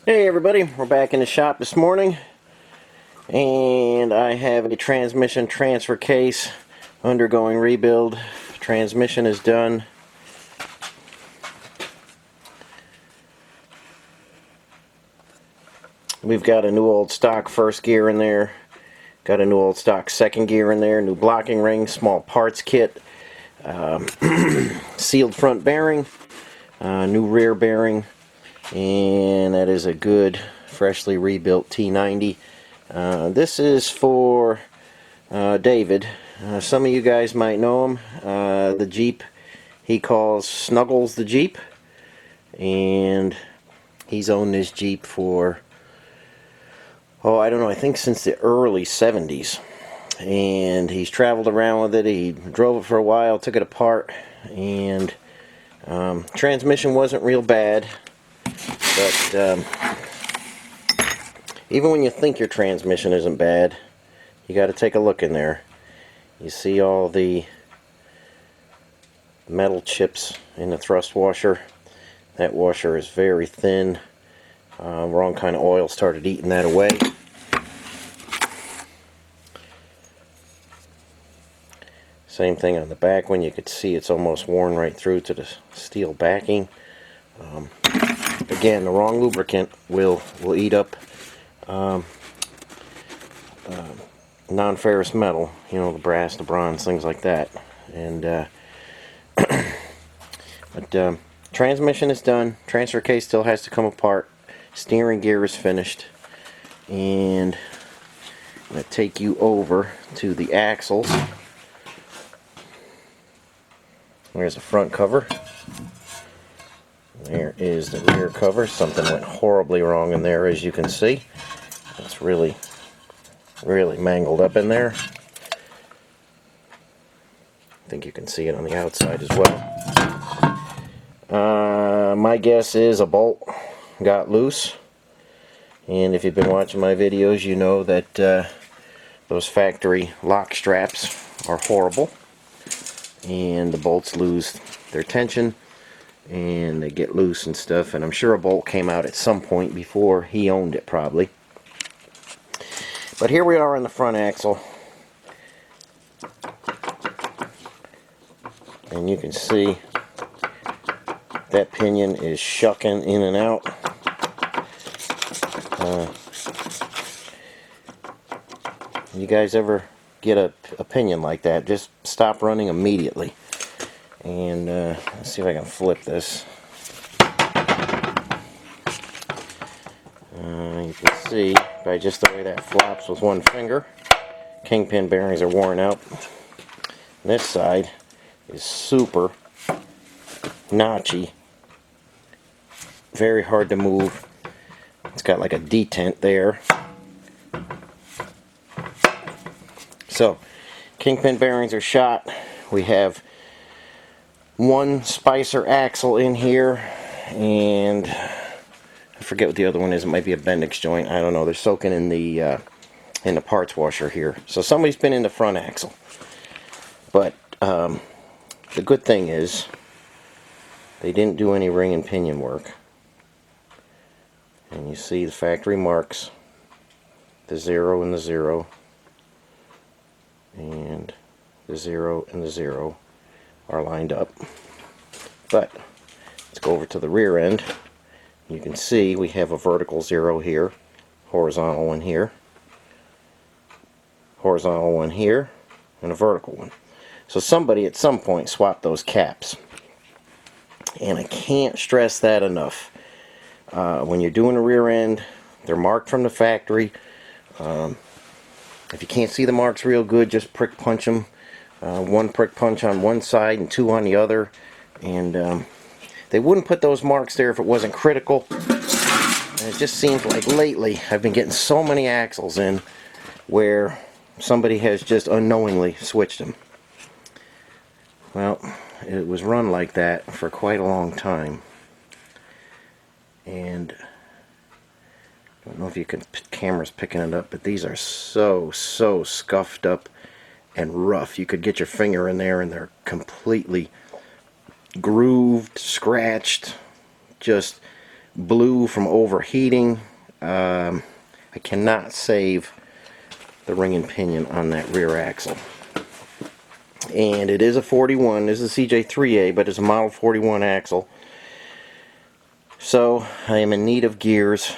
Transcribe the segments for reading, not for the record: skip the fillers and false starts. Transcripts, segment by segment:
Hey everybody, we're back in the shop this morning and I have a transmission transfer case undergoing rebuild. Transmission is done. We've got a new old stock first gear in there, got a new old stock second gear in there, new blocking ring, small parts kit, sealed front bearing, new rear bearing, and that is a good freshly rebuilt T90. This is for David. Some of you guys might know him. The Jeep he calls Snuggles the Jeep, and he's owned this Jeep for, oh, I don't know, I think since the early 70s. And he's traveled around with it. He drove it for a while, took it apart, and transmission wasn't real bad, but even when you think your transmission isn't bad, you got to take a look in there. You see all the metal chips in the thrust washer. That washer is very thin. Wrong kind of oil started eating that away. Same thing on the back one. You could see it's almost worn right through to the steel backing. Again, the wrong lubricant will eat up non-ferrous metal, you know, the brass, the bronze, things like that. And but transmission is done. Transfer case still has to come apart. Steering gear is finished, and I'm going to take you over to the axles. There's the front cover. There is the rear cover. Something went horribly wrong in there, as you can see. It's really mangled up in there. I think you can see it on the outside as well. My guess is a bolt got loose, and if you've been watching my videos, you know that those factory lock straps are horrible, and the bolts lose their tension and they get loose and stuff, and I'm sure a bolt came out at some point before he owned it, probably. But here we are on the front axle, and you can see that pinion is shucking in and out. You guys ever get a pinion like that, just stop running immediately. And let's see if I can flip this. You can see by just the way that flops with one finger, kingpin bearings are worn out. This side is super notchy, very hard to move. It's got like a detent there. So kingpin bearings are shot. We have one Spicer axle in here, and I forget what the other one is. It might be a Bendix joint. I don't know. They're soaking in the parts washer here. So somebody's been in the front axle. But the good thing is they didn't do any ring and pinion work. And you see the factory marks, the 0 and the 0, and the 0 and the 0 are lined up. But let's go over to the rear end. You can see we have a vertical 0 here, horizontal one here, horizontal one here, and a vertical one. So somebody at some point swapped those caps. And I can't stress that enough. When you're doing a rear end, they're marked from the factory. If you can't see the marks real good, just prick punch them. One prick punch on one side and two on the other. And they wouldn't put those marks there if it wasn't critical. And it just seems like lately I've been getting so many axles in where somebody has just unknowingly switched them. Well, it was run like that for quite a long time. And I don't know if you can, camera's picking it up, but these are so scuffed up and rough. You could get your finger in there and they're completely grooved, scratched, just blue from overheating. I cannot save the ring and pinion on that rear axle. And it is a 41. This is a CJ3A, but it's a model 41 axle. So I am in need of gears.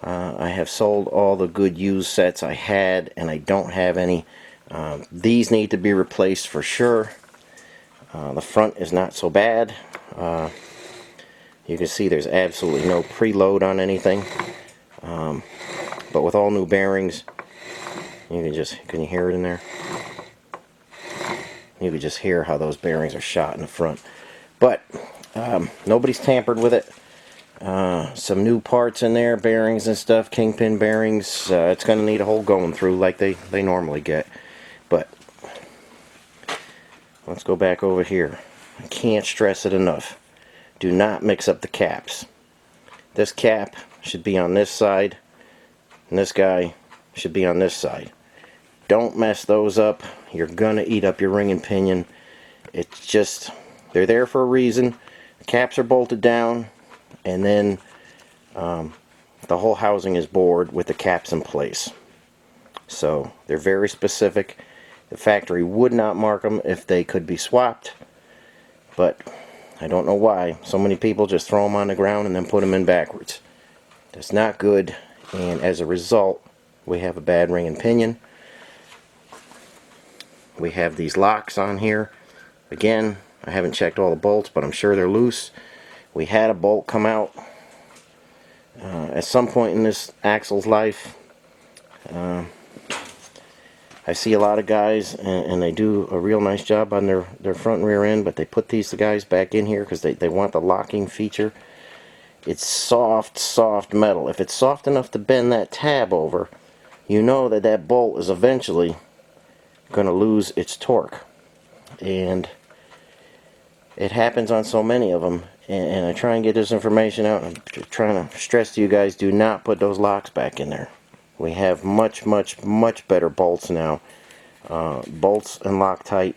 I have sold all the good used sets I had, and I don't have any. These need to be replaced for sure. The front is not so bad. You can see there's absolutely no preload on anything. But with all new bearings, can you hear it in there? You can just hear how those bearings are shot in the front. But nobody's tampered with it. Some new parts in there, bearings and stuff, kingpin bearings. It's going to need a whole going through like they normally get. But let's go back over here. I can't stress it enough. Do not mix up the caps. This cap should be on this side, and this guy should be on this side. Don't mess those up. You're going to eat up your ring and pinion. It's just, they're there for a reason. The caps are bolted down, and then the whole housing is bored with the caps in place. So they're very specific. The factory would not mark them if they could be swapped, but I don't know why so many people just throw them on the ground and then put them in backwards. That's not good, and as a result we have a bad ring and pinion. We have these locks on here. Again, I haven't checked all the bolts, but I'm sure they're loose. We had a bolt come out at some point in this axle's life. I see a lot of guys, and they do a real nice job on their front and rear end, but they put these guys back in here because they want the locking feature. It's soft metal. If it's soft enough to bend that tab over, you know that that bolt is eventually going to lose its torque. And it happens on so many of them. And I try and get this information out. I'm trying to stress to you guys, do not put those locks back in there. We have much better bolts now. Bolts and Loctite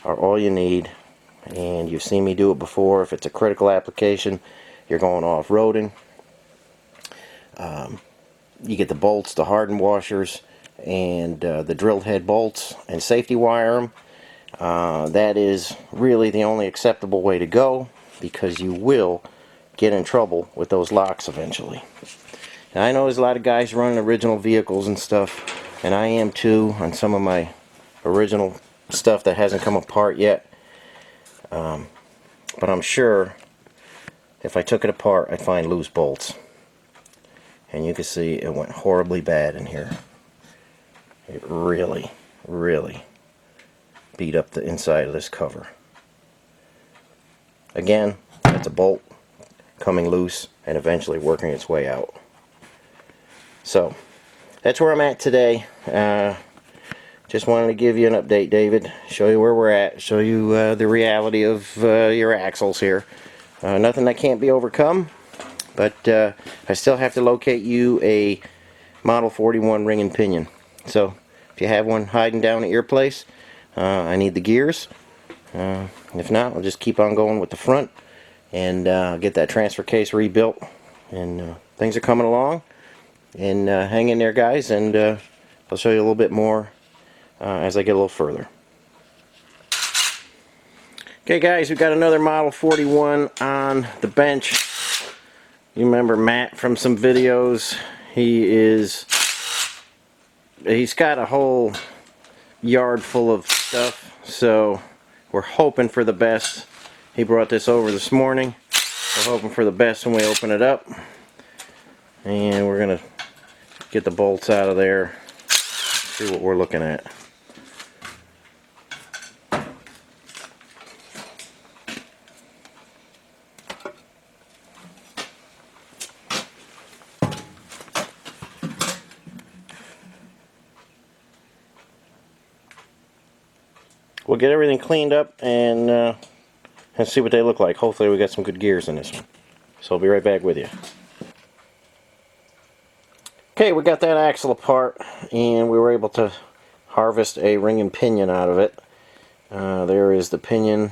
are all you need, and you've seen me do it before. If it's a critical application, you're going off-roading, you get the bolts, the hardened washers, and the drilled head bolts, and safety wire them. That is really the only acceptable way to go, because you will get in trouble with those locks eventually. Now, I know there's a lot of guys running original vehicles and stuff, and I am too on some of my original stuff that hasn't come apart yet. But I'm sure if I took it apart, I'd find loose bolts. And you can see it went horribly bad in here. It really beat up the inside of this cover. Again, that's a bolt coming loose and eventually working its way out. So, that's where I'm at today. Just wanted to give you an update, David. Show you where we're at. Show you the reality of your axles here. Nothing that can't be overcome. But I still have to locate you a Model 41 ring and pinion. So, if you have one hiding down at your place, I need the gears. If not, I'll just keep on going with the front and get that transfer case rebuilt. And things are coming along. And hang in there, guys, and I'll show you a little bit more as I get a little further. Okay, guys, we've got another Model 41 on the bench. You remember Matt from some videos. He's got a whole yard full of stuff, so we're hoping for the best. He brought this over this morning. We're hoping for the best when we open it up. And we're going to get the bolts out of there, see what we're looking at. We'll get everything cleaned up and see what they look like. Hopefully we got some good gears in this one. So I'll be right back with you. Okay, we got that axle apart, and we were able to harvest a ring and pinion out of it. There is the pinion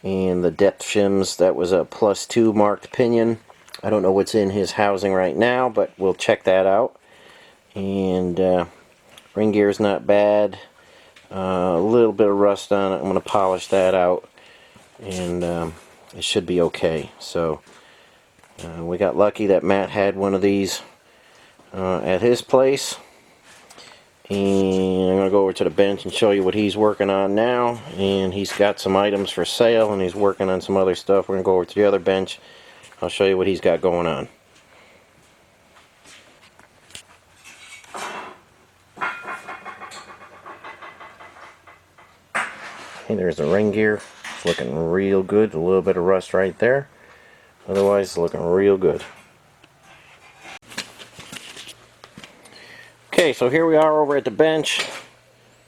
and the depth shims. That was a +2 marked pinion. I don't know what's in his housing right now, but we'll check that out. And ring gear is not bad. A little bit of rust on it. I'm going to polish that out, and it should be okay. So we got lucky that Matt had one of these at his place. And I'm going to go over to the bench and show you what he's working on now. And he's got some items for sale, and he's working on some other stuff. We're going to go over to the other bench. I'll show you what he's got going on. Okay, there's the ring gear. It's looking real good. A little bit of rust right there. Otherwise, it's looking real good. Okay, so here we are over at the bench.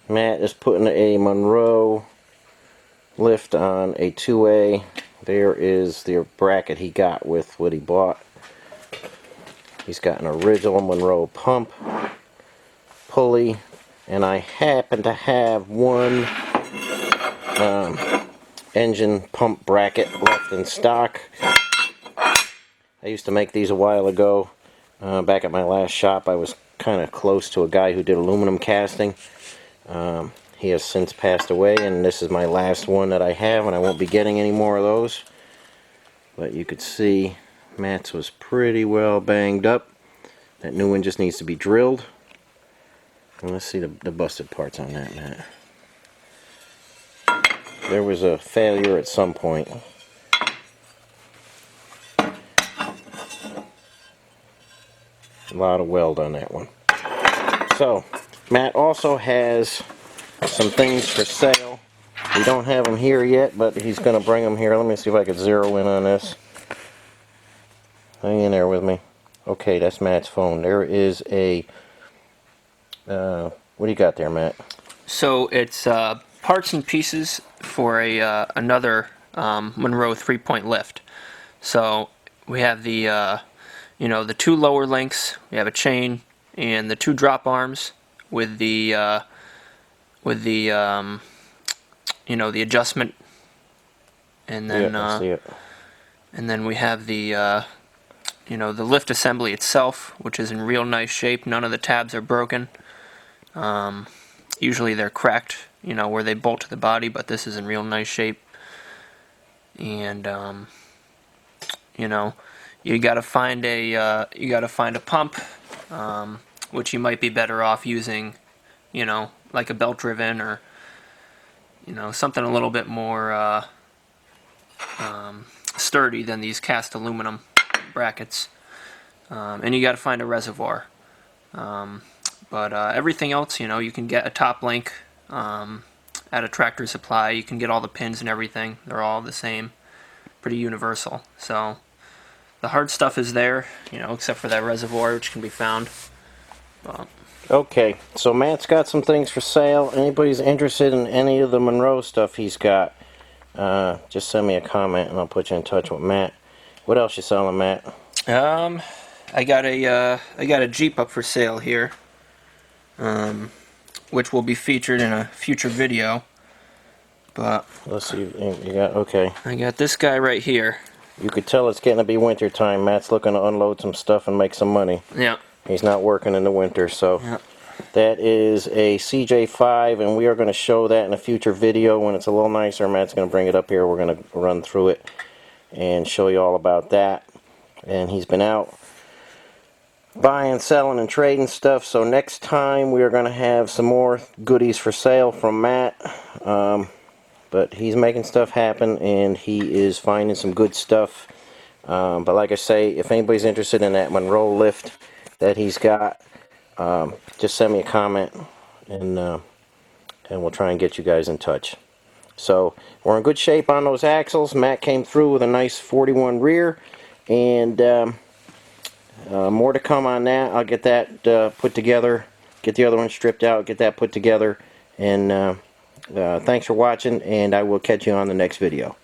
Matt is putting a Monroe lift on a 2A. There is the bracket he got with what he bought. He's got an original Monroe pump, pulley, and I happen to have one engine pump bracket left in stock. I used to make these a while ago. Back at my last shop, I was kind of close to a guy who did aluminum casting. He has since passed away, and this is my last one that I have, and I won't be getting any more of those. But you could see Matt's was pretty well banged up. That new one just needs to be drilled. And let's see the busted parts on that, Matt. There was a failure at some point. A lot of weld on that one. So, Matt also has some things for sale. We don't have them here yet, but he's going to bring them here. Let me see if I can zero in on this. Hang in there with me. Okay, that's Matt's phone. There is a... what do you got there, Matt? So it's parts and pieces for another Monroe 3-point lift. So we have the the two lower links. We have a chain and the two drop arms with the the adjustment, and then I see it. and then we have the the lift assembly itself, which is in real nice shape. None of the tabs are broken. Usually they're cracked, where they bolt to the body, but this is in real nice shape. And you got to find a pump, which you might be better off using, like a belt driven, or something a little bit more sturdy than these cast aluminum brackets. And you got to find a reservoir. But everything else, you can get a top link at a Tractor Supply. You can get all the pins and everything. They're all the same, pretty universal. So the hard stuff is there, except for that reservoir, which can be found. Okay, so Matt's got some things for sale. Anybody's interested in any of the Monroe stuff he's got, just send me a comment and I'll put you in touch with Matt. What else you selling, Matt? I got a Jeep up for sale here, which will be featured in a future video. But let's see, you got, okay. I got this guy right here. You could tell it's getting to be winter time. Matt's looking to unload some stuff and make some money. Yeah. He's not working in the winter, so yeah. That is a CJ5, and we are going to show that in a future video when it's a little nicer. Matt's going to bring it up here. We're going to run through it and show you all about that. And he's been out buying, selling, and trading stuff, so next time we are going to have some more goodies for sale from Matt. But he's making stuff happen, and he is finding some good stuff. But like I say, if anybody's interested in that Monroe lift that he's got, just send me a comment, and we'll try and get you guys in touch. So we're in good shape on those axles. Matt came through with a nice 41 rear, and more to come on that. I'll get that put together, get the other one stripped out, get that put together, and thanks for watching, and I will catch you on the next video.